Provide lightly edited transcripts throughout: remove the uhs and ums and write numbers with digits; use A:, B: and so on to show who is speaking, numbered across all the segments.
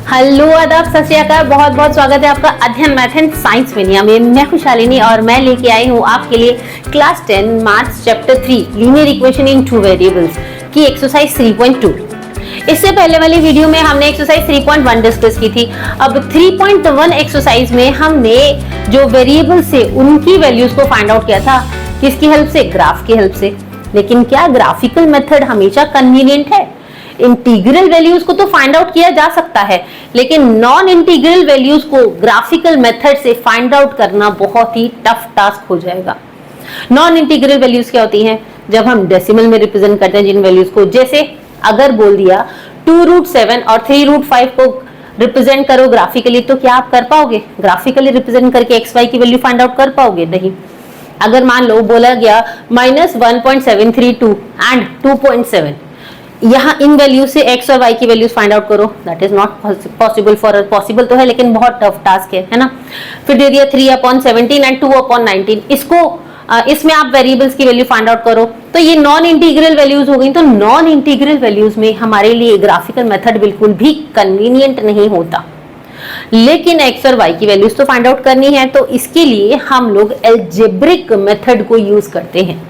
A: Hello आदाब, सत श्री अकाल, बहुत बहुत स्वागत है आपका अध्ययन मैथ एंड साइंस विनिया में। मैं हूं शालिनी और मैं लेके आई हूं आपके लिए class 10 maths chapter 3 linear equation in two variables की एक्सरसाइज 3.2। इससे पहले वाली वीडियो में हमने एक्सरसाइज 3.1 डिस्कस की थी। अब 3.1 एक्सरसाइज में हमने जो वेरिएबल्स से उनकी वैल्यूज को फाइंड आउट किया था। किसकी हेल्प से? ग्राफ की हेल्प से। लेकिन क्या ग्राफिकल मेथड हमेशा कन्वीनियंट है? इंटीग्रल वैल्यूज को तो फाइंड आउट किया जा सकता है, लेकिन नॉन इंटीग्रल वैल्यूज को ग्राफिकल मेथड से फाइंड आउट करना बहुत ही टफ टास्क हो जाएगा। नॉन इंटीग्रल वैल्यूज क्या होती हैं? जब हम डेसिमल में रिप्रेजेंट करते हैं जिन वैल्यूज को, जैसे अगर बोल दिया 2√7 और 3√5 को रिप्रेजेंट करो ग्राफिकली, तो क्या आप कर पाओगे? ग्राफिकली रिप्रेजेंट करके एक्स वाई की वैल्यू फाइंड आउट कर पाओगे? नहीं। अगर मान लो बोला गया -1.732 एंड 2.7, यहाँ इन वैल्यू से एक्स और वाई की वैल्यूज फाइंड आउट करो, that is not possible for us. Possible तो है लेकिन बहुत टफ टास्क है ना। फिर दे दिया 3/17 एंड 2/19, इसमें आप वेरिएबल्स की वैल्यू फाइंड आउट करो, तो ये नॉन इंटीग्रल वैल्यूज हो गई। तो नॉन इंटीग्रल वैल्यूज में हमारे लिए ग्राफिकल मेथड बिल्कुल भी कन्वीनियंट नहीं होता। लेकिन एक्स और वाई की वैल्यूज तो फाइंड आउट करनी है, तो इसके लिए हम लोग अलजेब्रिक मेथड को यूज करते हैं।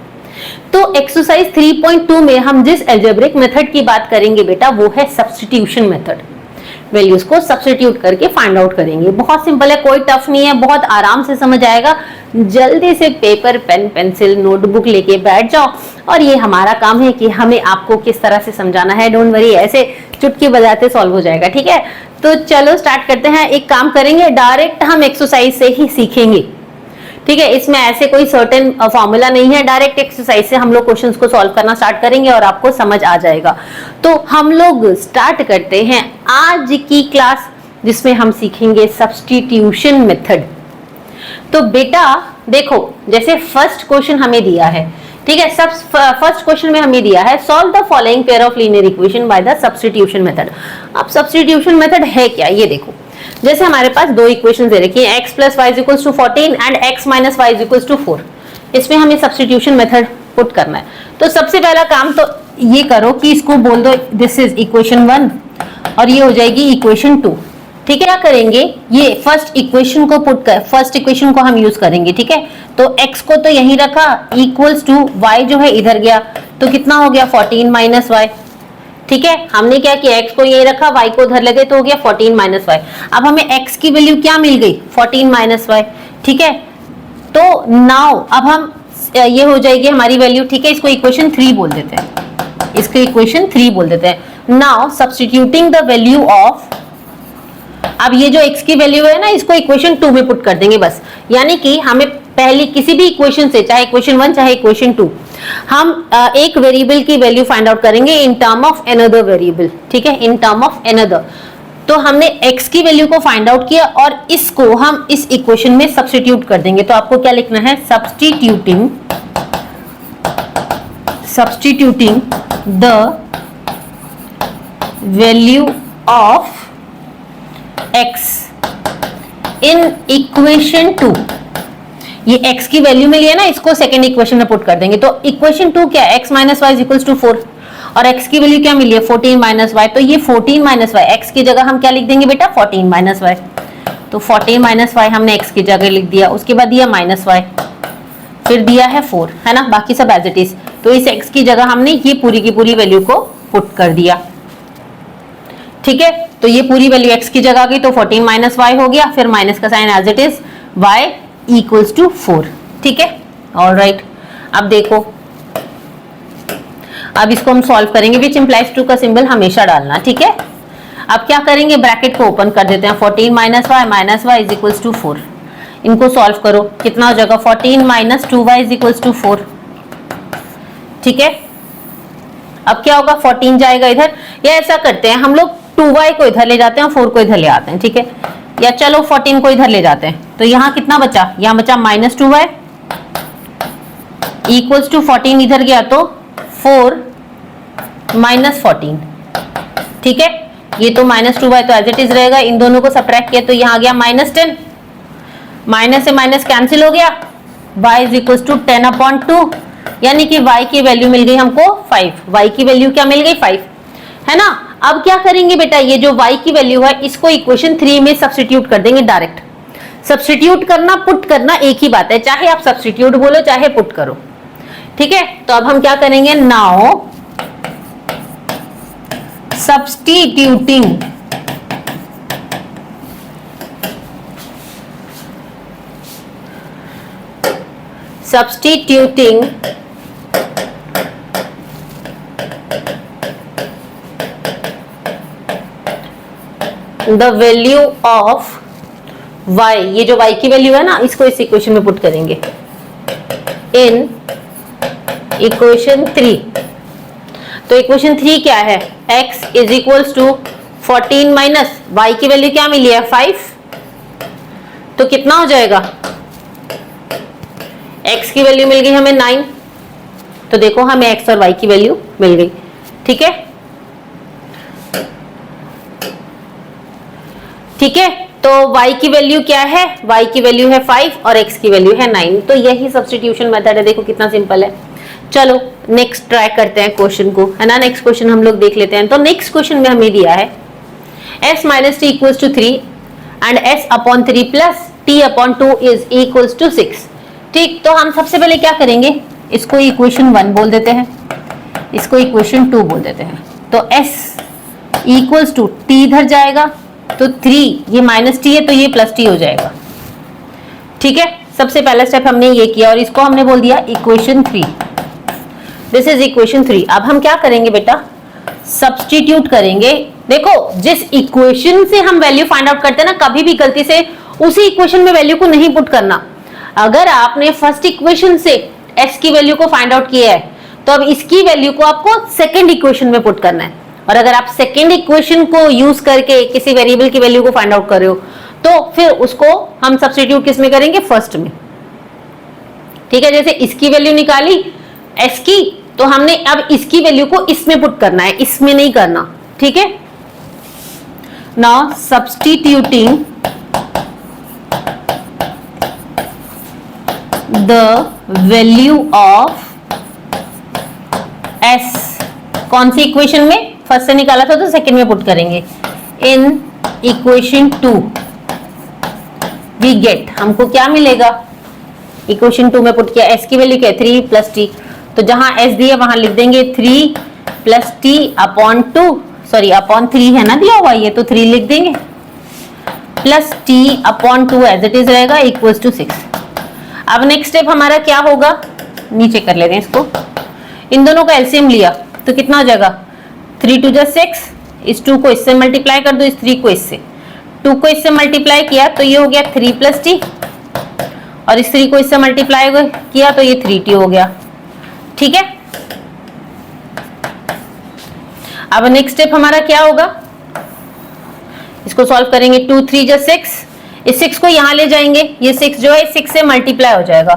A: तो एक्सरसाइज 3.2 में हम जिस अलजेब्रिक मेथड की बात करेंगे बेटा, वो है सब्स्टिट्यूशन मेथड। वैल्यूज को सब्स्टिट्यूट करके फाइंड आउट करेंगे। बहुत सिंपल है, कोई टफ नहीं है, बहुत आराम से समझ आएगा। जल्दी से पेपर पेन पेंसिल नोटबुक लेके बैठ जाओ, और ये हमारा काम है कि हमें आपको किस तरह से समझाना है। डोंट वरी, ऐसे चुटकी बजाते सॉल्व हो जाएगा, ठीक है। तो चलो स्टार्ट करते हैं। एक काम करेंगे, डायरेक्ट हम एक्सरसाइज से ही सीखेंगे, ठीक है। इसमें ऐसे कोई सर्टेन फॉर्मूला नहीं है, डायरेक्ट एक्सरसाइज से हम लोग क्वेश्चंस को सॉल्व करना स्टार्ट करेंगे और आपको समझ आ जाएगा। तो हम लोग स्टार्ट करते हैं आज की क्लास, जिसमें हम सीखेंगे सब्स्टिट्यूशन मेथड। तो बेटा देखो, जैसे फर्स्ट क्वेश्चन हमें दिया है, ठीक है। सब फर्स्ट क्वेश्चन में हमें दिया है solve the following pair of linear equation by the substitution method. अब सब्स्टिट्यूशन मेथड है क्या, ये देखो। जैसे हमारे पास दो इक्वेशन दे रखी है, x + y = 14 and x - y = 4। इसमें हमें सब्स्टिट्यूशन मेथड पुट करना है। तो सबसे पहला काम तो ये करो कि इसको बोल दो दिस इज इक्वेशन 1 और ये हो जाएगी इक्वेशन 2, ठीक है। क्या करेंगे, ये फर्स्ट इक्वेशन को पुट कर, फर्स्ट इक्वेशन को हम यूज करेंगे, ठीक है। तो x को तो यहीं रखा, इक्वल्स टू y जो है इधर गया, तो कितना हो गया 14 - y, ठीक है। हमने क्या किया, x को यही रखा, y को उधर लगे, तो हो गया 14 - y। अब हमें x की वैल्यू क्या मिल गई, 14 - y, ठीक है। तो नाउ अब हम ये हो जाएगी हमारी वैल्यू, ठीक है। इसको इक्वेशन 3 बोल देते हैं, इसको इक्वेशन 3 बोल देते हैं। Now substituting the value of, अब ये जो x की वैल्यू है ना, इसको इक्वेशन 2 में पुट कर देंगे बस। यानी कि हमें पहली किसी भी इक्वेशन से, चाहे इक्वेशन 1 चाहे इक्वेशन 2, हम एक वेरिएबल की वैल्यू फाइंड आउट करेंगे in term of another variable, ठीक है, इन टर्म ऑफ अनदर। तो हमने x की वैल्यू को फाइंड आउट किया और इसको हम इस इक्वेशन में सब्स्टिट्यूट कर देंगे। तो आपको क्या लिखना है, substituting the value of x in equation 2। ये x की वैल्यू मिली है ना, इसको सेकंड इक्वेशन में पुट कर देंगे। तो इक्वेशन 2 क्या है, x - y = 4 और x की वैल्यू क्या मिली है 14 - y। तो ये 14 - y, x की जगह हम क्या लिख देंगे बेटा, 14 - y। तो 14 - y हमने x की जगह लिख दिया, उसके बाद दिया -y, फिर दिया है 4, है ना, बाकी सब एज इट इज। तो इस x की जगह हमने ये पूरी की पूरी वैल्यू को पुट कर दिया, ठीक है। तो ये पूरी वैल्यू x की जगह आ गई, तो 14 - y हो गया, फिर माइनस का sign as it is, y = 4, ठीक है। ऑलराइट, अब देखो, अब इसको हम सॉल्व करेंगे, विच इंप्लाइज टू का सिंबल हमेशा डालना, ठीक है। अब क्या करेंगे, ब्रैकेट को ओपन कर देते हैं, 14 - y = 4। इनको सॉल्व करो, कितना हो जाएगा 14 - 2y = 4, ठीक है। अब क्या होगा, 14 जाएगा इधर, या ऐसा करते हैं हम लोग 2y को इधर ले जाते हैं और 4 को इधर ले आते हैं, ठीक है। या चलो 14 को इधर ले जाते हैं, तो यहाँ कितना बचा, यहाँ बचा -2y = 14, इधर गया तो 4 - 14, ठीक है। ये तो -2y तो एज इट इज रहेगा, इन दोनों को सब्ट्रैक्ट किया तो यहाँ आ गया -10, माइनस से माइनस कैंसिल हो गया, y = 10/2, यानी कि y की वैल्यू मिल गई हमको 5। y की वैल्यू क्या मिल गई 5, है ना। अब क्या करेंगे बेटा, ये जो y की वैल्यू है इसको इक्वेशन 3 में सब्स्टिट्यूट कर देंगे डायरेक्ट। सब्स्टिट्यूट करना पुट करना एक ही बात है, चाहे आप सब्स्टिट्यूट बोलो चाहे पुट करो, ठीक है। तो अब हम क्या करेंगे, now substituting the value of y, ये जो y की वैल्यू है ना इसको इस इक्वेशन में पुट करेंगे इन इक्वेशन 3। तो इक्वेशन 3 क्या है, x is equals to 14 minus y की वैल्यू क्या मिली है 5, तो कितना हो जाएगा, x की वैल्यू मिल गई हमें 9, तो देखो हमें x और y की वैल्यू मिल गई, ठीक है। ठीक है, तो y की वैल्यू क्या है, y की वैल्यू है 5 और x की वैल्यू है 9, तो यही सब्स्टिट्यूशन मेथड है। देखो कितना सिंपल है। चलो नेक्स्ट ट्राई करते हैं क्वेश्चन को, है ना। नेक्स्ट क्वेश्चन हम लोग देख लेते हैं। तो नेक्स्ट क्वेश्चन में हमें दिया है s minus t equals to 3 and s upon 3 plus t upon 2 is equals to 6। ठीक, तो हम सबसे पहले क्या करेंगे, इसको इक्वेशन 1 बोल देते हैं, इसको इक्वेशन 2 बोल देते हैं। तो s इक्वल्स टू t इधर जाएगा, तो 3 ये माइनस टी है तो ये प्लस टी हो जाएगा, ठीक है। सबसे पहला स्टेप हमने ये किया और इसको हमने बोल दिया इक्वेशन 3। This is equation 3। अब हम क्या करेंगे बेटा, सब्स्टिट्यूट करेंगे। देखो जिस इक्वेशन से हम वैल्यू फाइंड आउट करते हैं ना, कभी भी गलती से उसी इक्वेशन में वैल्यू को नहीं पुट करना। अगर आपने फर्स्ट इक्वेशन से s की वैल्यू को फाइंड आउट किया है तो अब इसकी वैल्यू को आपको सेकेंड इक्वेशन में पुट करना है। और अगर आप सेकेंड इक्वेशन को यूज करके किसी वेरिएबल की वैल्यू को फाइंड आउट कर रहे हो तो फिर उसको हम सब्स्टिट्यूट किस में करेंगे, फर्स्ट में, ठीक है। जैसे इसकी वैल्यू निकाली s की, तो हमने अब इसकी वैल्यू को इसमें पुट करना है, इसमें नहीं करना, ठीक है। Now substituting the value of s, कौन सी इक्वेशन में, फर्स्ट से निकाला था तो सेकेंड में पुट करेंगे, इन इक्वेशन 2 वी गेट, हमको क्या मिलेगा, इक्वेशन 2 में पुट किया, s की वैल्यू क्या है 3 प्लस टी, तो जहां s दिया वहां लिख देंगे 3 plus t upon 2, sorry upon 3 है ना दिया हुआ, ये तो 3 लिख देंगे, plus t upon 2 as it is रहेगा इक्वल्स टू 6। अब नेक्स्ट स्टेप हमारा क्या होगा, नीचे कर लेते हैं इसको, इन दोनों का एलसीएम लिया तो कितना हो जाएगा, 3 2 6, इस 2 को इससे मल्टीप्लाई कर दो, इस 3 को इससे, 2 को इससे मल्टीप्लाई किया तो ये हो गया 3 प्लस टी, और इस 3 को इससे मल्टीप्लाई किया तो ये 3t हो गया, ठीक है। अब नेक्स्ट स्टेप हमारा क्या होगा, इसको सॉल्व करेंगे, 2 3 6, इस 6 को यहां ले जाएंगे, ये 6 जो है 6 से मल्टीप्लाई हो जाएगा,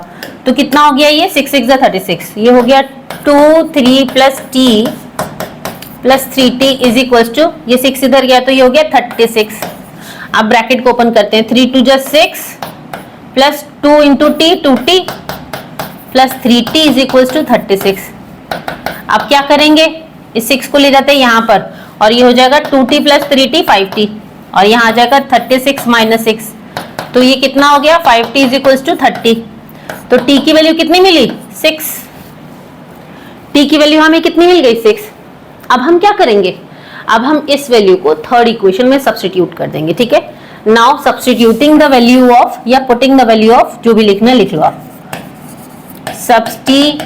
A: तो कितना हो गया, ये 6 6 36, ये हो गया 2 3 plus t plus 3t is equal to, ये 6 इधर गया तो ये हो गया 36। अब ब्रैकेट को ओपन करते हैं, 3 2 6 plus 2 into t 2t plus 3t is equal to 36। अब क्या करेंगे, इस 6 को ले जाते हैं यहाँ पर और ये हो जाएगा 2t प्लस 3t 5t, और यहाँ आ जाएगा 36 माइनस 6, तो ये कितना हो गया 5t इज इक्वल टू 30। तो t की वैल्यू कितनी मिली 6, t की वैल्यू हमें कितनी मिल गई 6। अब हम क्या करेंगे, अब हम इस वैल्यू को थर्ड इक्वेशन में सब्स्टिट्यूट कर देंगे, ठीक है। Now substituting the value of, या पुटिंग द वैल्यू ऑफ, जो भी लिखना लिख लो आप, substituting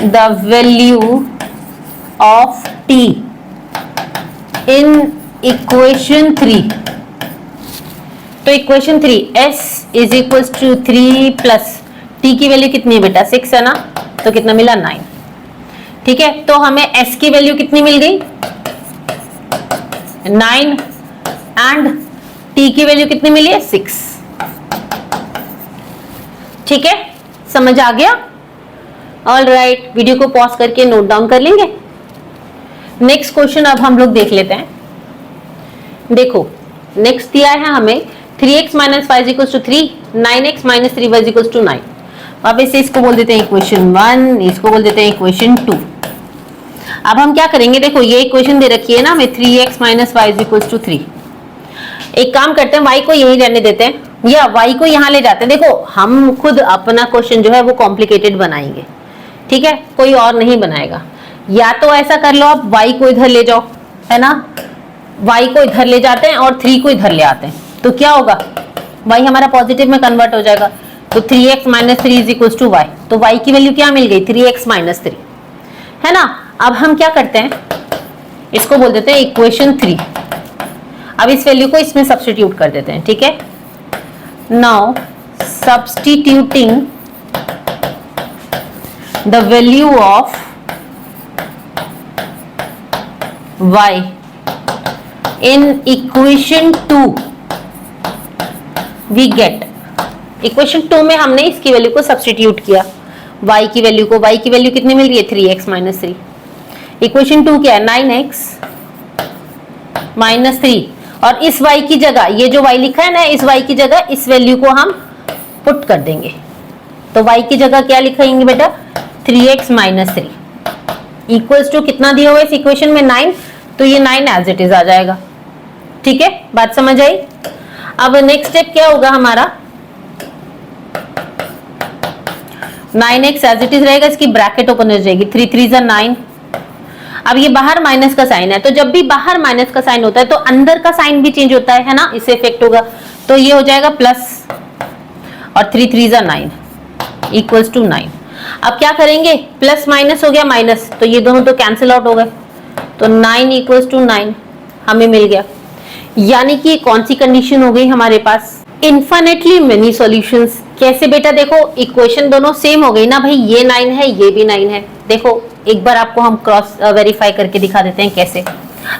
A: the value of t in equation 3। तो equation 3 s is equal to 3 plus t की वैल्यू कितनी है बेटा 6 है ना, तो कितना मिला 9, ठीक है। तो हमें s की वैल्यू कितनी मिल गई 9 एंड t की वैल्यू कितनी मिली है 6, ठीक है, समझ आ गया। ऑल राइट, वीडियो को पॉज करके नोट डाउन कर लेंगे। नेक्स्ट क्वेश्चन अब हम लोग देख लेते हैं। देखो नेक्स्ट दिया है हमें 3x minus 5 equals to 3, 9x minus 3y equals to 9। वापस से इसको बोल देते हैं इक्वेशन 1, इसको बोल देते हैं इक्वेशन 2। अब हम क्या करेंगे, देखो ये इक्वेशन दे रखी है ना हमें 3x minus y is equal to 3। एक काम करते हैं, y को यही रहने देते हैं या y को यहाँ ले जाते हैं। देखो हम खुद अपना क्वेश्चन जो है वो कॉम्प्लिकेटेड बनाएंगे, ठीक है, कोई और नहीं बनाएगा। या तो ऐसा कर लो आप y को इधर ले जाओ, है ना, y को इधर ले जाते हैं और 3 को इधर ले आते हैं, तो क्या होगा, y हमारा पॉजिटिव में कन्वर्ट हो जाएगा। तो 3x minus 3 is equal to y, तो y की वैल्यू क्या मिल गई, 3x माइनस 3, है ना। अब हम क्या करते हैं, इसको बोल देते हैं इक्वेशन 3। अब इस वैल्यू को इसमें सब्स्टिट्यूट कर देते हैं, ठीक है। Now substituting the value of y in equation 2 we get, equation 2 में हमने इसकी वैल्यू को सब्स्टिट्यूट किया, y की वैल्यू को, y की वैल्यू कितनी मिल रही है 3x माइनस 3। इक्वेशन 2 क्या है 9x माइनस 3, और इस y की जगह ये जो y लिखा है ना, इस y की जगह इस वैल्यू को हम पुट कर देंगे। तो y की जगह क्या लिखेंगे बेटा 3x माइनस 3 इक्वल्स टू कितना दिया हुआ है इस इक्वेशन में 9, तो ये 9 एज इट इज आ जाएगा, ठीक है, बात समझ आई। अब नेक्स्ट स्टेप क्या होगा हमारा, 9x एज इट इज रहेगा, इसकी ब्रैकेट ओपन हो जाएगी, 3 3 9। अब ये बाहर माइनस का साइन है, तो जब भी बाहर माइनस का साइन होता है तो अंदर का साइन भी चेंज होता है ना, इससे इफेक्ट होगा, तो ये हो जाएगा प्लस और 3 3 9 इक्वल्स टू 9। अब क्या करेंगे, प्लस माइनस हो गया माइनस, तो ये दोनों तो कैंसिल आउट हो गए, तो 9 इक्वल्स टू 9 हमें मिल गया। यानी कि कौन सी कंडीशन हो गई हमारे पास, इन्फिनिटली मेनी सॉल्यूशंस। कैसे बेटा, देखो इक्वेशन दोनों सेम हो गई ना भाई, ये 9 है ये भी 9 है। देखो एक बार आपको हम क्रॉस वेरीफाई करके दिखा देते हैं कैसे।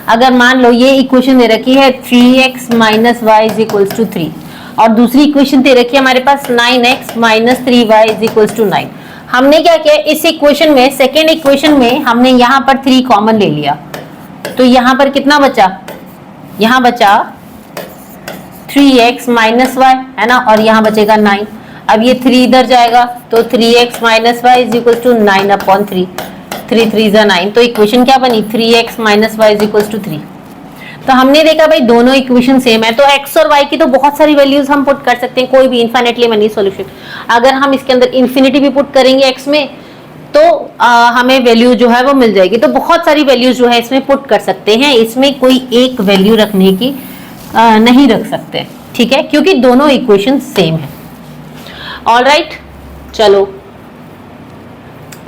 A: अगर मान लो ये इक्वेशन दे रखी है 3x minus y is equals to 3, और दूसरी इक्वेशन दे रखी है हमारे पास 9x minus 3y is equals to 9। हमने क्या किया, इस इक्वेशन में, सेकेंड इक्वेशन में हमने यहाँ पर 3 कॉमन ले लिया, तो यहाँ पर कितना बचा, यहाँ बचा 3x माइनस वाई, है ना, और यहाँ बचेगा 9। अब ये 3 इधर जाएगा, तो 3x minus y is equal to 9 upon 3, 3 3 9। तो इक्वेशन क्या बनी, 3x minus y is equal to 3। तो हमने देखा भाई दोनों इक्वेशन सेम है, तो x और y की तो बहुत सारी वैल्यूज हम पुट कर सकते हैं, कोई भी इनफिनिटली मेनी सॉल्यूशन। अगर हम इसके अंदर इन्फिनिटी भी पुट करेंगे x में, तो हमें वैल्यू जो है वो मिल जाएगी। तो बहुत सारी वैल्यूज जो है इसमें पुट कर सकते हैं, इसमें कोई एक वैल्यू रखने की नहीं रख सकते, ठीक है, क्योंकि दोनों इक्वेशन सेम है। ऑलराइट, चलो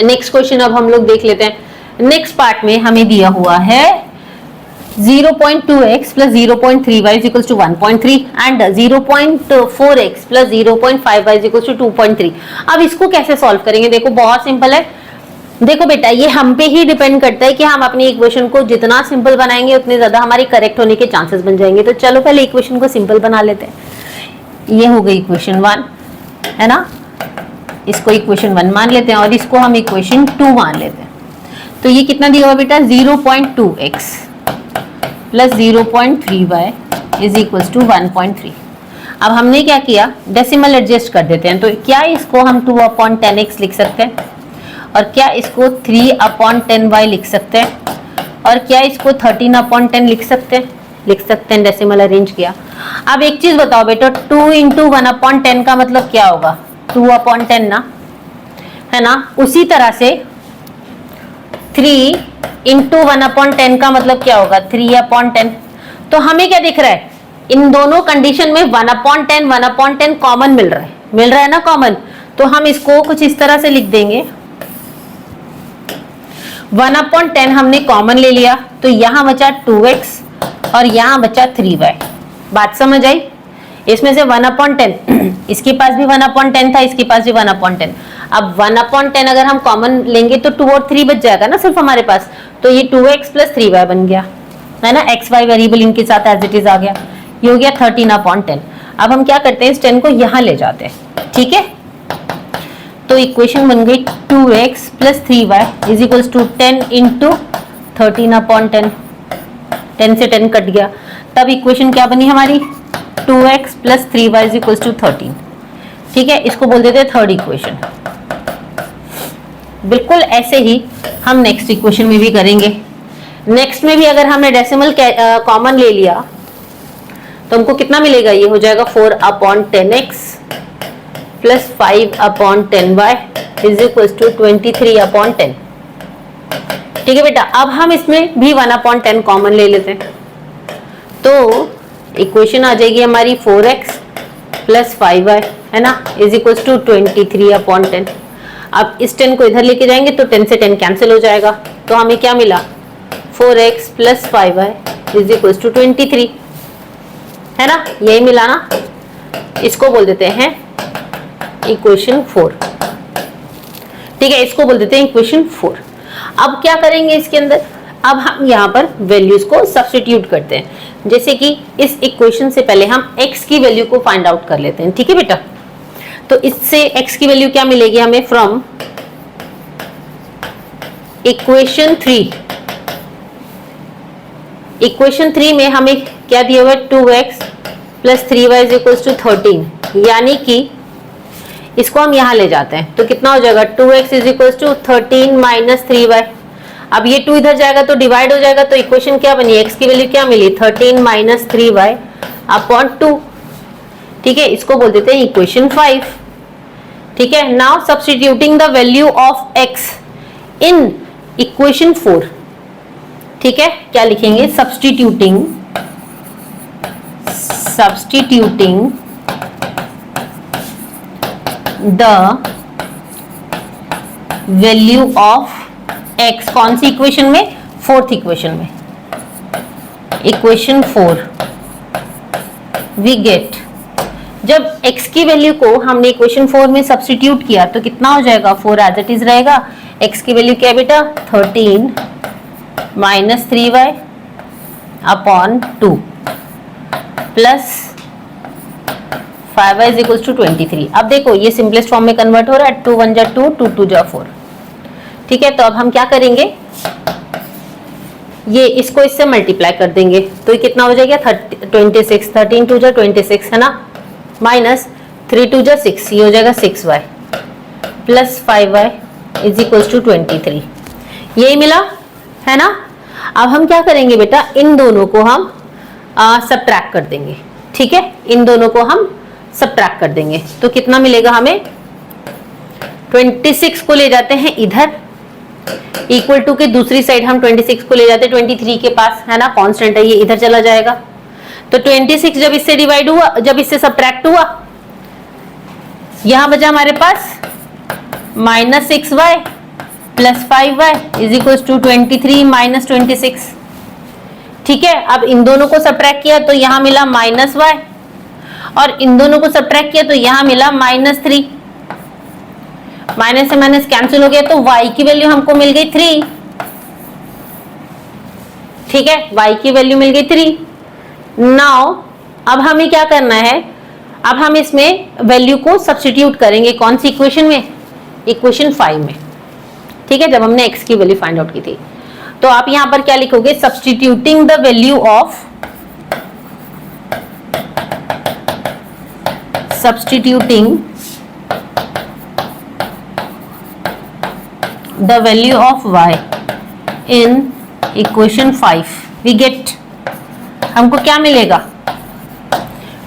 A: नेक्स्ट क्वेश्चन अब हम लोग देख लेते हैं। नेक्स्ट पार्ट में हमें दिया हुआ है 0.2x plus 0.3y is equals to 1.3 and 0.4x plus 0.5y is equals to 2.3। अब इसको कैसे सॉल्व करेंगे, देखो बहुत सिंपल है। देखो बेटा ये हम पे ही डिपेंड करता है कि हम अपनी इक्वेशन को जितना सिंपल बनाएंगे उतने ज्यादा हमारी करेक्ट होने के चांसेस बन जाएंगे। तो चलो पहले इक्वेशन को सिंपल बना लेते हैं। ये हो गई इक्वेशन 1, है ना, इसको इक्वेशन 1 मान लेते हैं और इसको हम इक्वेशन 2 मान लेते हैं। तो ये कितना दिया हुआ बेटा 0.2x plus 0.3y is equals to 1.3। अब हमने क्या किया, डेसिमल एडजस्ट कर देते हैं। तो क्या इसको हम 2/10x लिख सकते हैं, और क्या इसको 3/10y लिख सकते हैं, और क्या इसको 13/10 लिख सकते हैं, डेसिमल अरेंज किया। अब एक चीज बताओ बेटा, 2 इंटू 1/10 का मतलब क्या होगा, 2/10 ना, है ना। उसी तरह से 3 इंटू 1/10 का मतलब क्या होगा, 3/10। तो हमें क्या दिख रहा है, इन दोनों कंडीशन में 1/10 कॉमन मिल रहा है ना कॉमन। तो हम इसको कुछ इस तरह से लिख देंगे, 1/10 हमने कॉमन ले लिया, तो यहां बचा 2x और यहां बचा 3y। बात समझ आई। इसमें से 1/10 इसके पास भी 1/10 था, इसके पास भी 1/10। अब 1/10 अगर हम कॉमन लेंगे तो 2 और 3 बच जाएगा ना सिर्फ हमारे पास। तो ये 2x प्लस 3y बन गया, है ना, xy वेरिएबल इनके साथ एज इट इज आ गया। ये हो गया 13/10। अब हम क्या करते हैं, इस 10 को यहां ले जाते हैं, ठीक है। तो इक्वेशन बन गई 2x plus 3y is equals to 10 into 13/10। 10 से 10 कट गया, तब इक्वेशन क्या बनी हमारी 2x plus 3y is equals to 13। ठीक है, इसको बोल देते हैं थर्ड इक्वेशन। बिल्कुल ऐसे ही हम नेक्स्ट इक्वेशन में भी करेंगे। नेक्स्ट में भी अगर हमने डेसिमल कॉमन ले लिया तो हमको कितना मिलेगा, ये हो जाएगा 4/10x plus 5/10y is equal to 23/10। ठीक है बेटा, अब हम इसमें भी 1/10 कॉमन ले लेते हैं तो इक्वेशन आ जाएगी हमारी 4x प्लस 5y, है ना, इज इक्वल टू 23/10। अब इस 10 को इधर लेके जाएंगे तो 10 से 10 कैंसिल हो जाएगा, तो हमें क्या मिला, 4x plus 5y is equal to 23, है ना, यही मिला ना। इसको बोल देते हैं इक्वेशन 4। ठीक है, इसको बोल देते हैं इक्वेशन 4। अब क्या करेंगे इसके अंदर, अब हम यहाँ पर वैल्यूज को सब्स्टिट्यूट करते हैं। जैसे कि इस इक्वेशन से पहले हम x की वैल्यू को फाइंड आउट कर लेते हैं। ठीक है बेटा, तो इससे x की वैल्यू क्या मिलेगी हमें, फ्रॉम इक्वेशन 3। इक्वेशन 3 में हमें क्या दिया हुआ है, 2x plus 3y is equal to 13, यानी कि इसको हम यहां ले जाते हैं तो कितना हो जाएगा, 2x is equal to 13 minus 3y। अब ये 2 इधर जाएगा तो डिवाइड हो जाएगा, तो इक्वेशन क्या बनी, x की वैल्यू क्या मिली, 13 माइनस 3y अपॉन 2। ठीक है, इसको बोल देते हैं इक्वेशन 5। ठीक है, now substituting the value of x in equation 4। ठीक है, क्या लिखेंगे, substituting the value of x, कौन सी इक्वेशन में, 4th इक्वेशन में, इक्वेशन 4 वी गेट, जब x की वैल्यू को हमने इक्वेशन 4 में सब्स्टिट्यूट किया तो कितना हो जाएगा, 4 एज इट इज रहेगा। x की वैल्यू क्या है बेटा, 13 minus 3y upon 2 plus 5y is equal to 23। अब देखो ये सिंपलेस्ट फॉर्म में कन्वर्ट हो रहा है, 2 1 जा 2, 2 2 जा 4। ठीक है, तो अब हम क्या करेंगे, ये इसको इससे मल्टीप्लाई कर देंगे तो ये कितना हो जाएगा, 26, 13 2 जा 26, है ना, माइनस 3 2 जा 6, ये हो जाएगा 6y plus 5y is equal to 23। यही मिला, है ना। अब हम क्या करेंगे बेटा, इन दोनों को हम सबट्रैक्ट कर देंगे। ठीक है, इन दोनों को हम सबट्रैक्ट कर देंगे तो कितना मिलेगा हमें, 26 को ले जाते हैं इधर, इक्वल टू के दूसरी साइड हम 26 को ले जाते हैं 23 के पास, है ना, कांस्टेंट है ये, इधर चला जाएगा। तो 26 जब इससे डिवाइड हुआ, जब इससे सबट्रैक्ट हुआ, यहां बचा हमारे पास minus 6y plus 5y is equal to 23 minus 26। ठीक है, अब इन दोनों को सबट्रैक्ट किया तो यहां मिला माइनस y, और इन दोनों को सबट्रैक्ट किया तो यहां मिला माइनस 3। माइनस से माइनस कैंसिल हो गया तो y की वैल्यू हमको मिल गई 3। ठीक है, y की वैल्यू मिल गई 3। नाउ अब हमें क्या करना है, अब हम इसमें वैल्यू को सब्स्टिट्यूट करेंगे, कौन सी इक्वेशन में, इक्वेशन 5 में। ठीक है, जब हमने x की वैल्यू फाइंड आउट की थी, तो आप यहां पर क्या लिखोगे, substituting the value of, substituting the value of y in equation 5 we get, हमको क्या मिलेगा,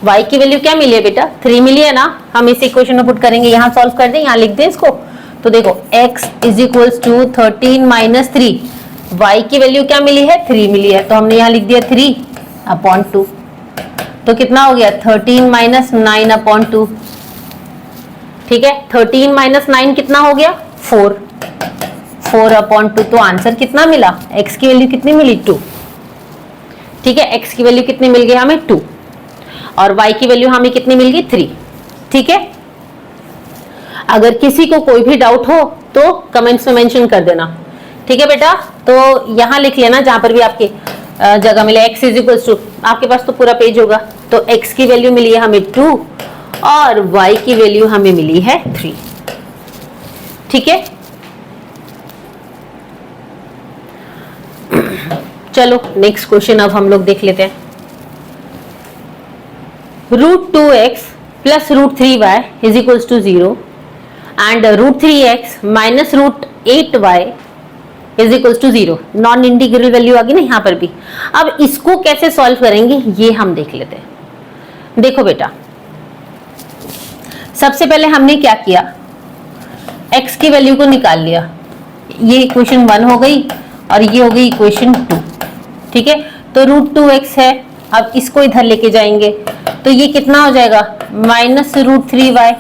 A: y की वैल्यू क्या मिली है बेटा, 3 मिली है ना। हम इस इक्वेशन में पुट करेंगे, यहाँ सॉल्व कर दें, यहाँ लिख दें इसको, तो देखो x is equals to 13 minus 3, y की वैल्यू क्या मिली है, 3 मिली है, तो हमने यहाँ लिख दिया 3 अपॉन 2, तो कितना हो गया, 13 माइनस 9 अपॉन 2। ठीक है, 13 माइनस 9 कितना हो गया, 4 अपॉन 2, तो आंसर कितना मिला, x की वैल्यू कितनी मिली, 2। ठीक है, x की वैल्यू कितनी मिल गई हमें, 2, और y की वैल्यू हमें कितनी मिल गई, 3। ठीक है, अगर किसी को कोई भी डाउट हो तो कमेंट्स में मेंशन कर देना। ठीक है बेटा, तो यहां लिख लेना जहां पर भी आपके जगह मिले, x इज इक्वल टू, आपके पास तो पूरा पेज होगा, तो x की वैल्यू मिली है हमें 2 और y की वैल्यू हमें मिली है 3। ठीक है, चलो नेक्स्ट क्वेश्चन अब हम लोग देख लेते हैं। √2x plus √3y is equal to 0 and √3x minus 8y is equals to 0। Non integral value आ गई ना यहाँ पर भी। अब इसको कैसे सॉल्व करेंगे ये हम देख लेते हैं। देखो बेटा, सबसे पहले हमने क्या किया, x की वैल्यू को निकाल लिया। ये इक्वेशन 1 हो गई और ये हो गई इक्वेशन 2। ठीक है, तो √2x है। अब इसको इधर लेके जाएंगे तो ये कितना हो जाएगा, -√3y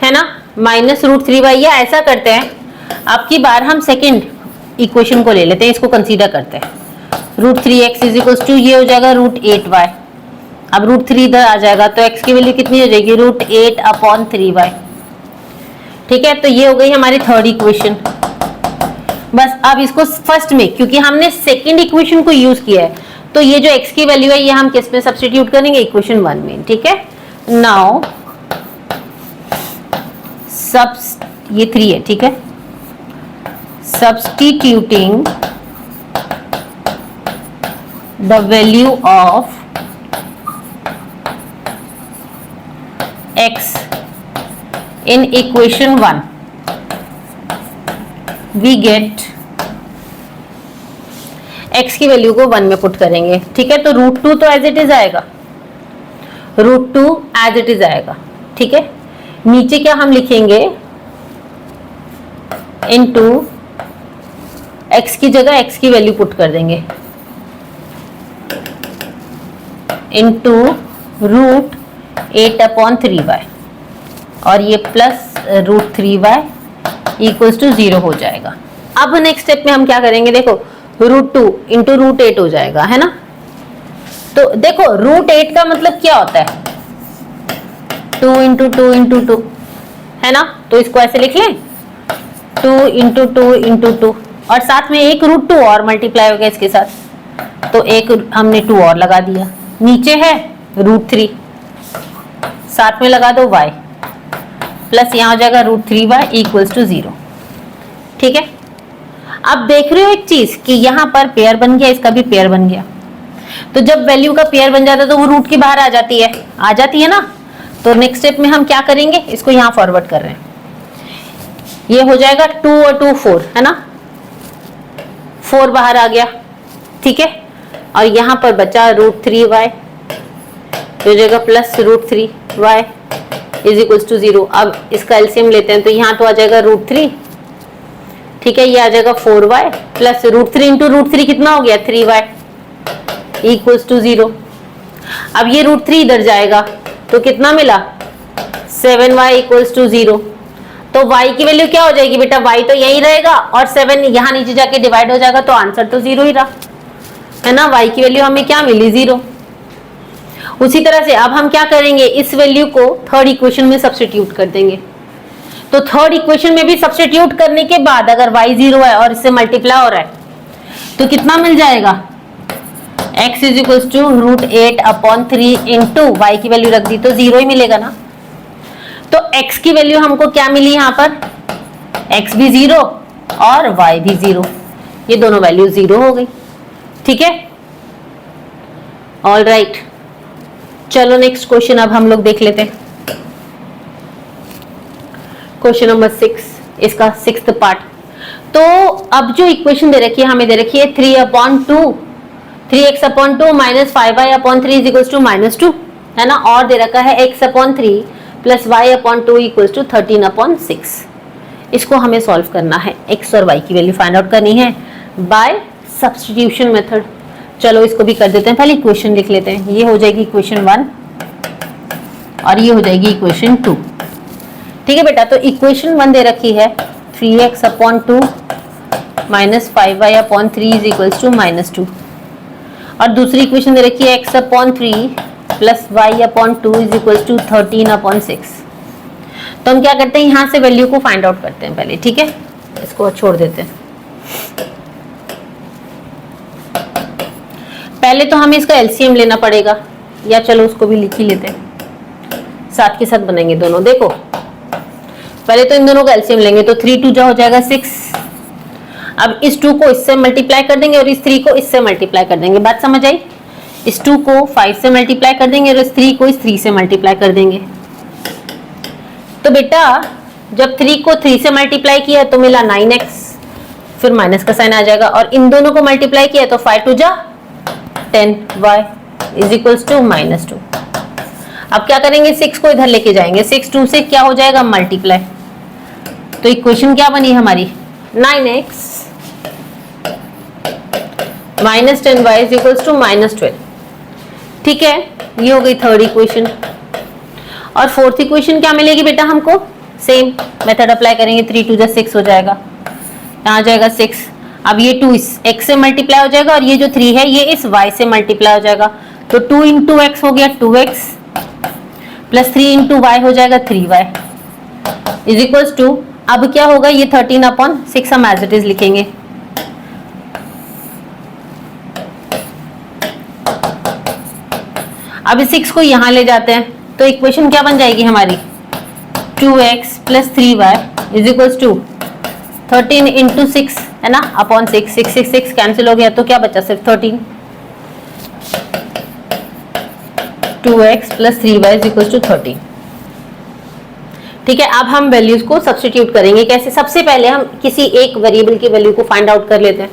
A: है ना, -√3y। या ऐसा करते हैं, अब की बार हम सेकंड इक्वेशन को ले लेते हैं, इसको कंसीडर करते हैं। √3x इज इक्वल्स टू ये हो जाएगा √8y। अब √3 इधर आ जाएगा तो x की वैल्यू कितनी हो जाएगी, √8/3y। ठीक है, तो ये हो गई हमारी थर्ड इक्वेशन। बस अब इसको फर्स्ट में, क्योंकि हमने सेकंड इक्वेशन को यूज किया है, तो ये जो x की वैल्यू है ये हम किस में सब्स्टिट्यूट करेंगे, इक्वेशन 1 में। ठीक है, नाउ ये 3 है। ठीक है, substituting the value of x in equation 1 we get x की वैल्यू को 1 में पुट करेंगे। ठीक है, तो √2 तो एज इट इज आएगा, √2 एज इट इज आएगा। ठीक है, नीचे क्या हम लिखेंगे, इनटू x की जगह x की वैल्यू पुट कर देंगे, इनटू √8/3y और ये प्लस √3y इक्वल्स टू 0 हो जाएगा। अब नेक्स्ट स्टेप में हम क्या करेंगे, देखो √2 इंटू √8 हो जाएगा, है ना। तो देखो √8 का मतलब क्या होता है, 2 इंटू 2 इंटू 2, है ना। तो इसको ऐसे लिख लें, 2 इंटू 2 इंटू 2, और साथ में एक √2 और मल्टीप्लाई हो गया इसके साथ, तो एक हमने 2 और लगा दिया। नीचे है √3, साथ में लगा दो y, प्लस यहाँ हो जाएगा √3y इक्वल्स टू 0। ठीक है, अब देख रहे हो एक चीज कि यहाँ पर पेयर बन गया, इसका भी पेयर बन गया। तो जब वैल्यू का पेयर बन जाता है तो वो रूट के बाहर आ जाती है ना। तो नेक्स्ट स्टेप में हम क्या करेंगे, इसको यहाँ फॉरवर्ड कर रहे हैं, ये हो जाएगा 2 और 2 4, है ना, 4 बाहर आ गया। ठीक है, और यहाँ पर बचा √3y, हो जाएगा plus √3y is equals to 0। अब इसका एलसीएम लेते हैं तो यहाँ तो आ जाएगा √3। ठीक है, ये आ जाएगा 4y प्लस √3 इंटू √3 कितना हो गया, 3y इक्वल्स टू 0। अब ये √3 इधर जाएगा तो कितना मिला, 7y इक्वल्स टू 0। तो y की वैल्यू क्या हो जाएगी बेटा, y तो यही रहेगा और 7 यहाँ नीचे जाके डिवाइड हो जाएगा, तो आंसर तो 0 ही रहा, है ना। y की वैल्यू हमें क्या मिली, 0। उसी तरह से अब हम क्या करेंगे, इस वैल्यू को थर्ड इक्वेशन में सब्स्टिट्यूट कर देंगे। तो थर्ड इक्वेशन में भी सब्स्टिट्यूट करने के बाद अगर y 0 है और इससे मल्टीप्लाई हो रहा है तो कितना मिल जाएगा, x is equals to √8/3 into y की वैल्यू रख दी तो 0 ही मिलेगा ना। तो x की वैल्यू हमको क्या मिली, यहाँ पर x भी 0 और y भी 0, ये दोनों वैल्यू 0 हो गई। ठीक है, ऑल राइट, चलो नेक्स्ट क्वेश्चन अब हम लोग देख लेते हैं। क्वेश्चन नंबर 6, इसका 6th पार्ट। तो अब जो इक्वेशन दे रखी है, हमें दे रखी है 3x/2 minus 5y/3 is equals to -2, है ना, और दे रखा है x/3 plus y/2 equals to 13/6। इसको हमें सॉल्व करना है, x और y की वैल्यू फाइंड आउट करनी है बाय सब्स्टिट्यूशन मेथड। चलो इसको भी कर देते हैं, पहले इक्वेशन लिख लेते हैं। ये हो जाएगी इक्वेशन 1 और ये हो जाएगी इक्वेशन 2। ठीक है बेटा, तो इक्वेशन 1 दे रखी है 3x/2 minus 5y/3 is equals to -2, और दूसरी इक्वेशन दे रखी है x/3 plus y/2 is equals to 13/6। तो हम क्या करते हैं, यहाँ से वैल्यू को फाइंड आउट करते हैं पहले। ठीक है, इसको छोड़ देते हैं। पहले तो हमें इसका एलसीएम लेना पड़ेगा, या चलो उसको भी लिख ही लेते हैं, साथ के साथ बनेंगे दोनों। देखो पहले तो इन दोनों का एलसीएम लेंगे, तो 3 2 हो जाएगा 6। अब इस 2 को इससे मल्टीप्लाई कर देंगे और इस 3 को इससे मल्टीप्लाई कर देंगे। बात समझ आई, इस 2 को 5 से मल्टीप्लाई कर देंगे और इस 3 को इस 3 से मल्टीप्लाई कर देंगे। तो बेटा जब 3 को 3 से मल्टीप्लाई किया तो मिला 9x, फिर माइनस का साइन आ जाएगा, और इन दोनों को मल्टीप्लाई किया तो 5 2 जा 10y इज इक्वल्स टू -2। अब क्या करेंगे, 6 को इधर लेके जाएंगे, 6 2 से क्या हो जाएगा मल्टीप्लाई, तो इक्वेशन क्या बनी हमारी 9x minus 10y is equals to -12। ठीक है, ये हो गई थर्ड इक्वेशन। और फोर्थ इक्वेशन क्या मिलेगी बेटा हमको, सेम मेथड अप्लाई करेंगे, 3 2 जा 6 हो जाएगा, यहाँ जाएगा 6। अब ये 2 इस x से मल्टीप्लाई हो जाएगा और ये जो 3 है ये इस y से मल्टीप्लाई हो जाएगा, तो 2 इंटू एक्स हो गया 2x प्लस 3 इंटू वाई हो जाएगा 3y इज इक्वल्स टू, अब क्या होगा ये 13/6 हम एज इट इज लिखेंगे। अब इस 6 को यहां ले जाते हैं तो इक्वेशन क्या बन जाएगी हमारी 2x plus 3y is equals to 13 into 6 है ना अपॉन 6, 6 6 6 कैंसिल हो गया तो क्या बचा सिर्फ 13, 2x plus 3y is equals to 13। ठीक है, अब हम वैल्यूज को सब्स्टिट्यूट करेंगे। कैसे, सबसे पहले हम किसी एक वेरिएबल की वैल्यू को फाइंड आउट कर लेते हैं,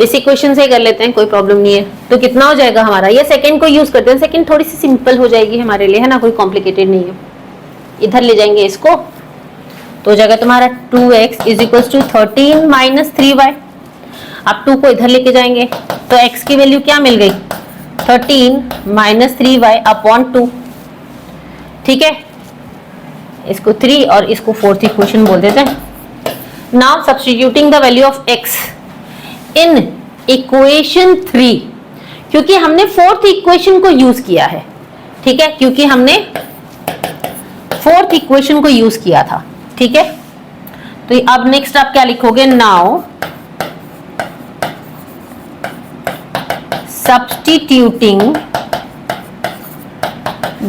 A: इस इक्वेशन से कर लेते हैं, कोई प्रॉब्लम नहीं है। तो कितना हो जाएगा हमारा, ये सेकंड को यूज करते हैं, सेकंड थोड़ी सी सिंपल हो जाएगी हमारे लिए, है ना, कोई कॉम्प्लिकेटेड नहीं है। इधर ले जाएंगे इसको तो हो जाएगा तुम्हारा 2x is equals to 13 minus 3y। अब 2 को इधर लेके जाएंगे तो x की वैल्यू क्या मिल गई 13 माइनस 3y अपॉन 2। ठीक है, इसको 3 और इसको फोर्थ इक्वेशन बोल देते हैं। Now substituting the value of x in equation 3, क्योंकि हमने फोर्थ इक्वेशन को यूज किया है। ठीक है, क्योंकि हमने फोर्थ इक्वेशन को यूज किया था। ठीक है, तो अब नेक्स्ट आप क्या लिखोगे, now substituting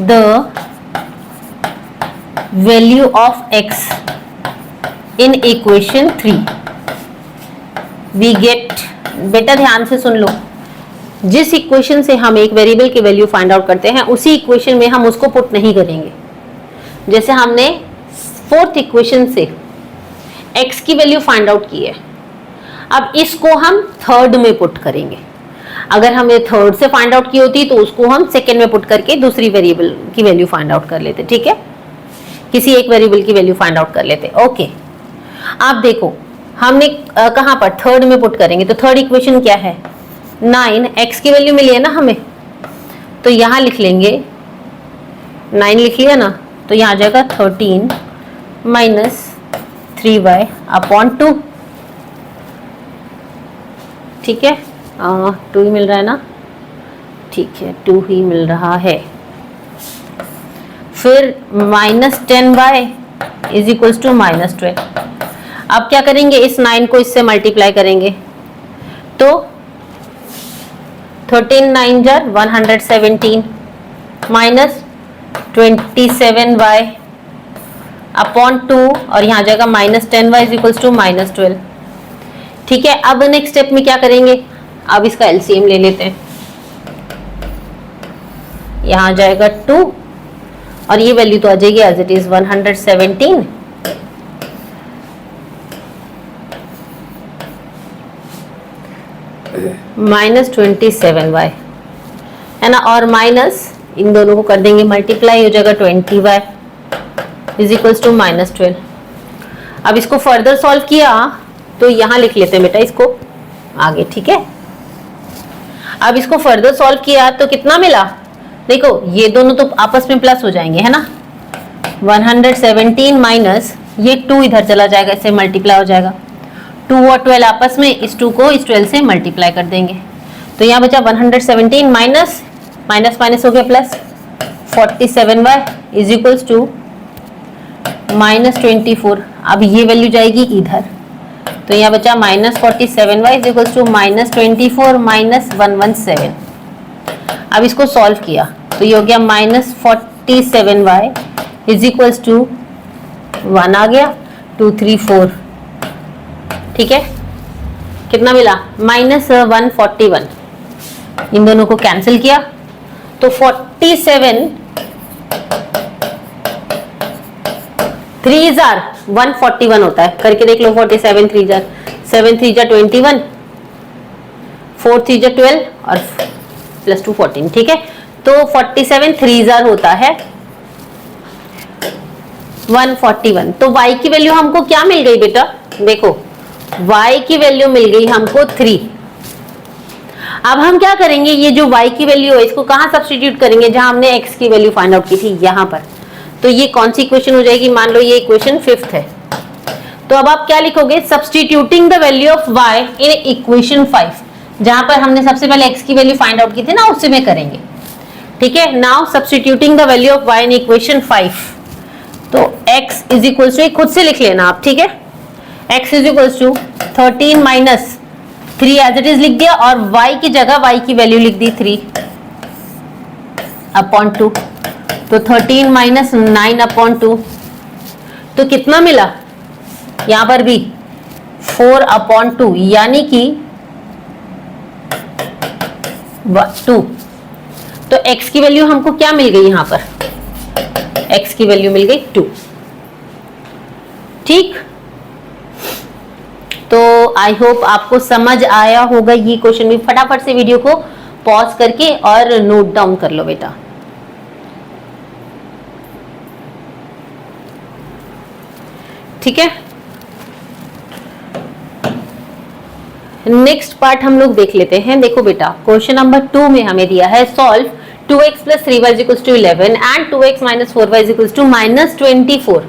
A: the value of x in equation 3 we get, बेटा ध्यान से सुन लो, जिस इक्वेशन से हम एक वेरिएबल की वैल्यू फाइंड आउट करते हैं उसी इक्वेशन में हम उसको पुट नहीं करेंगे। जैसे हमने फोर्थ इक्वेशन से x की वैल्यू फाइंड आउट की है, अब इसको हम थर्ड में पुट करेंगे। अगर हमें थर्ड से फाइंड आउट की होती तो उसको हम सेकेंड में पुट करके दूसरी वेरिएबल की वैल्यू फाइंड आउट कर लेते। ठीक है, किसी एक वेरिएबल की वैल्यू फाइंड आउट कर लेते। ओके, आप देखो हमने कहां पर थर्ड में पुट करेंगे, तो थर्ड इक्वेशन क्या है 9, x की वैल्यू मिली है ना हमें, तो यहां लिख लेंगे 9 लिख लिया ना, तो यहां आ जाएगा 13 माइनस 3y अपॉन 2। ठीक है, 2 ही मिल रहा है ना, ठीक है 2 ही मिल रहा है। फिर minus 10y is equals to -12। अब क्या करेंगे, इस 9 को इससे मल्टीप्लाई करेंगे तो 13 9 जार 117 माइनस 27y अपॉन 2 और यहाँ आ जाएगा -10y इज इक्वल्स टू -12। ठीक है, अब नेक्स्ट स्टेप में क्या करेंगे, अब इसका एलसीएम ले लेते हैं। यहाँ आ जाएगा 2 और ये वैल्यू तो आ जाएगी as it is 117 minus 27y है ना, और माइनस इन दोनों को कर देंगे मल्टीप्लाई, हो जाएगा 20y इज इक्वल्स टू -12। अब इसको फर्दर सॉल्व किया तो यहां लिख लेते हैं बेटा इसको आगे। ठीक है, अब इसको फर्दर सॉल्व किया तो कितना मिला, देखो ये दोनों तो आपस में प्लस हो जाएंगे है ना, 117 माइनस ये 2 इधर चला जाएगा, इससे मल्टीप्लाई हो जाएगा, 2 और 12 आपस में, इस 2 को इस 12 से मल्टीप्लाई कर देंगे तो यहाँ बचा 117 माइनस माइनस माइनस हो गया plus 47y is equals to -24। अब ये वैल्यू जाएगी इधर तो यहाँ बचा -47y is equals to -24 minus 117। अब इसको सॉल्व किया तो ये हो गया -47y इज इक्वल्स टू 1 आ गया 2 3 4। ठीक है, कितना मिला -141, इन दोनों को कैंसिल किया तो 47 3 जार 141 होता है, करके देख लो। 47 3 जार 7 3 जार 21, 4 3 जार 12 और प्लस 2 14। ठीक है, तो 47 3 जार होता है 141। तो y की वैल्यू हमको क्या मिल गई बेटा? देखो y की वैल्यू मिल गई हमको 3। अब हम क्या करेंगे, ये जो y की वैल्यू है इसको कहां सब्स्टिट्यूट करेंगे? जहां हमने x की वैल्यू फाइंड आउट की थी, यहां पर। तो ये कौन सी इक्वेशन हो जाएगी? मान लो ये इक्वेशन 5th है। तो अब आप क्या लिखोगे? Substituting the value of y in equation 5, जहां पर हमने सबसे पहले x की वैल्यू फाइंड आउट की थी ना, उससे में करेंगे। ठीक है, now substituting the value of y in equation 5। तो x इज इक्वल टू, खुद से लिख लेना आप। ठीक है, x is equal to 13 minus 3 as it is लिख दिया, और y की जगह y की वैल्यू लिख दी 3 अपॉन 2। तो 13 माइनस 9 अपॉन 2, तो कितना मिला? यहां पर भी 4 अपॉन 2, यानी कि 2। तो x की वैल्यू हमको क्या मिल गई? यहां पर x की वैल्यू मिल गई 2। ठीक, तो आई होप आपको समझ आया होगा ये क्वेश्चन भी। फटाफट से वीडियो को पॉज करके और नोट डाउन कर लो बेटा। ठीक है, नेक्स्ट पार्ट हम लोग देख लेते हैं। देखो बेटा, क्वेश्चन नंबर 2 में हमें दिया है solve 2x plus 3y is equals to 11 and 2x minus 4y is equals to minus 24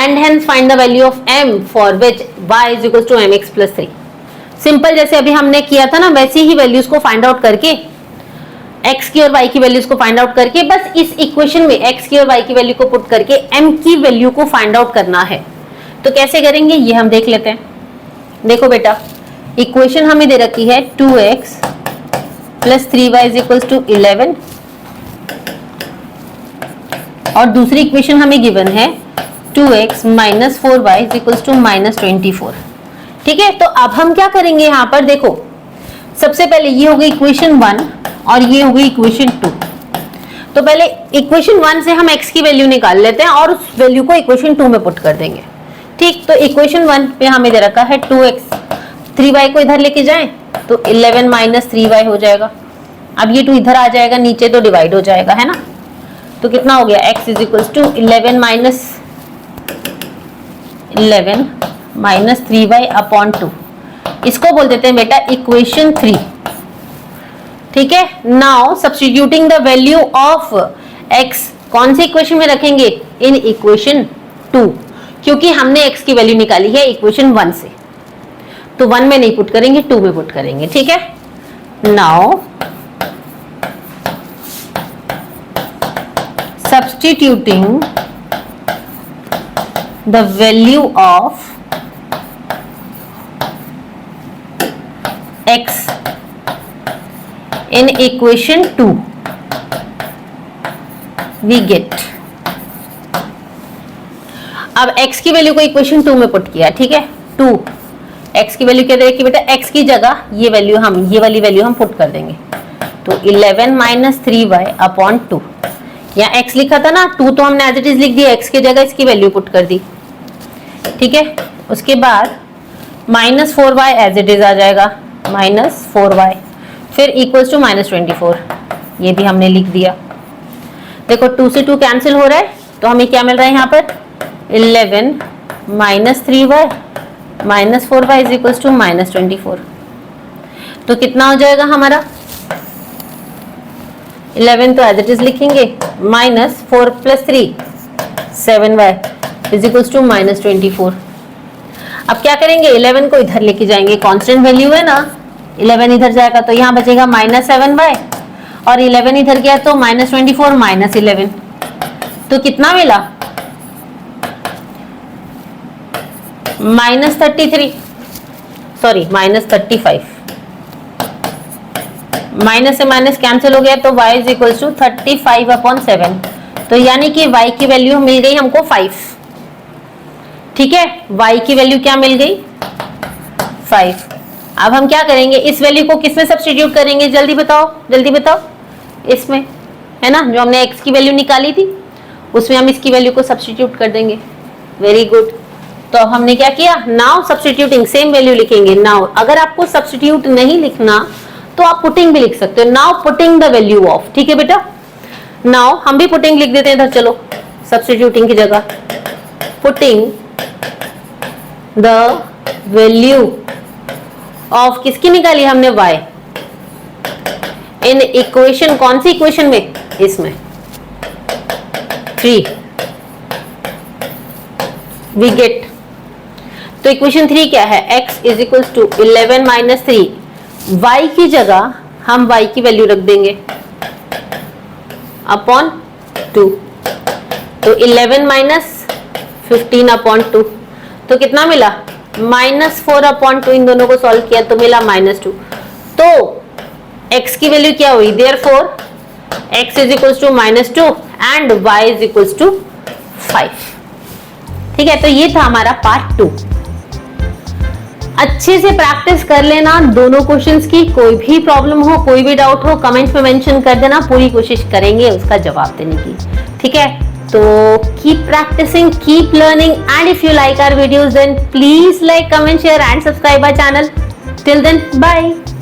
A: and hence find the value of m for which y is equals to mx plus 3। Simple, जैसे अभी हमने किया था ना, वैसे ही values को find out करके, x की और y की वैल्यूज को फाइंड आउट करके, बस इस इक्वेशन में x की और y की वैल्यू को पुट करके m की वैल्यू को फाइंड आउट करना है। तो कैसे करेंगे ये हम देख लेते हैं। देखो बेटा, इक्वेशन हमें दे रखी है 2x plus 3y is equals to 11 और दूसरी इक्वेशन हमें गिवन है 2x माइनस 4y is equals to minus 24। ठीक है, तो अब हम क्या करेंगे यहाँ पर? देखो, सबसे पहले ये हो गई इक्वेशन 1 और ये हो गई इक्वेशन 2। तो पहले इक्वेशन 1 से हम x की वैल्यू निकाल लेते हैं और उस वैल्यू को इक्वेशन 2 में पुट कर देंगे। ठीक, तो इक्वेशन 1 पे हमें दे रखा है 2x, 3y को इधर लेके जाएं तो 11 माइनस 3y हो जाएगा। अब ये 2 इधर आ जाएगा नीचे तो डिवाइड हो जाएगा, है ना। तो कितना हो गया? x is equals to 11 minus 3y upon 2। इसको बोल देते हैं बेटा इक्वेशन 3। ठीक है, now substituting the value of x कौन सी इक्वेशन में रखेंगे? इन इक्वेशन 2, क्योंकि हमने x की वैल्यू निकाली है इक्वेशन 1 से। तो 1 में नहीं पुट करेंगे, 2 में पुट करेंगे। ठीक है, now substituting the value of x in equation 2 we get। अब x की वैल्यू को इक्वेशन 2 में पुट किया। ठीक है, 2 x की वैल्यू क्या देगी कि बेटा x की जगह ये वैल्यू हम, ये वाली वैल्यू हम पुट कर देंगे। तो 11 माइनस 3y अपॉन 2, यहाँ x लिखा था ना, 2 तो हमने एज इट इज लिख दिया, x की जगह इसकी वैल्यू पुट कर दी। ठीक है, उसके बाद minus 4y as it is आ जाएगा, माइनस 4y, फिर इक्वल्स टू माइनस 24, ये भी हमने लिख दिया। देखो 2 से 2 कैंसिल हो रहा है, तो हमें क्या मिल रहा है यहाँ पर? 11 minus 3y minus 4y is equals to minus 24। तो कितना हो जाएगा हमारा? 11 तो एज इट इज लिखेंगे, minus 4 plus 3 7y is equals to minus 24। अब क्या करेंगे? 11 को इधर लेके जाएंगे, कांस्टेंट वैल्यू है ना, 11 इधर जाएगा तो यहाँ बचेगा माइनस 7y, और 11 इधर गया तो माइनस 24 माइनस 11। तो कितना मिला? Minus 33, sorry minus 35। माइनस से माइनस कैंसिल हो गया तो y is equal to 35 upon 7। तो यानी कि y की वैल्यू मिल गई हमको 5। ठीक है, y की वैल्यू क्या मिल गई? 5। अब हम क्या करेंगे? इस वैल्यू को किसमें सब्स्टिट्यूट करेंगे? जल्दी बताओ, जल्दी बताओ। इसमें, है ना, जो हमने x की वैल्यू निकाली थी उसमें हम इसकी वैल्यू को सब्स्टिट्यूट कर देंगे। Very good. तो हमने क्या किया, नाउ सब्स्टिट्यूटिंग, सेम वैल्यू लिखेंगे। नाउ अगर आपको सब्स्टिट्यूट नहीं लिखना तो आप पुटिंग भी लिख सकते हो। Now putting the value of, ठीक है बेटा। नाउ हम भी पुटिंग लिख देते हैं इधर, चलो सब्स्टिट्यूटिंग की जगह पुटिंग द वैल्यू ऑफ, किसकी निकाली हमने, y इन इक्वेशन, कौन सी इक्वेशन में, इसमें 3 वी गेट। तो इक्वेशन 3 क्या है, x is equal to 11 minus 3, y की जगह हम y की वैल्यू रख देंगे अपॉन 2, तो 11 माइनस 15 अपॉन 2, तो कितना मिला, -4 अपॉन 2। इन दोनों को सॉल्व किया तो मिला -2। तो x की वैल्यू क्या हुई, therefore x is equal to -2 and y is equal to 5। ठीक है, तो ये था हमारा पार्ट 2। अच्छे से प्रैक्टिस कर लेना दोनों क्वेश्चंस की। कोई भी प्रॉब्लम हो, कोई भी डाउट हो, कमेंट में मेंशन कर देना, पूरी कोशिश करेंगे उसका जवाब देने की। ठीक है, तो keep practicing, keep learning, and if you like our videos then please like, comment, share and subscribe our channel. Till then, bye.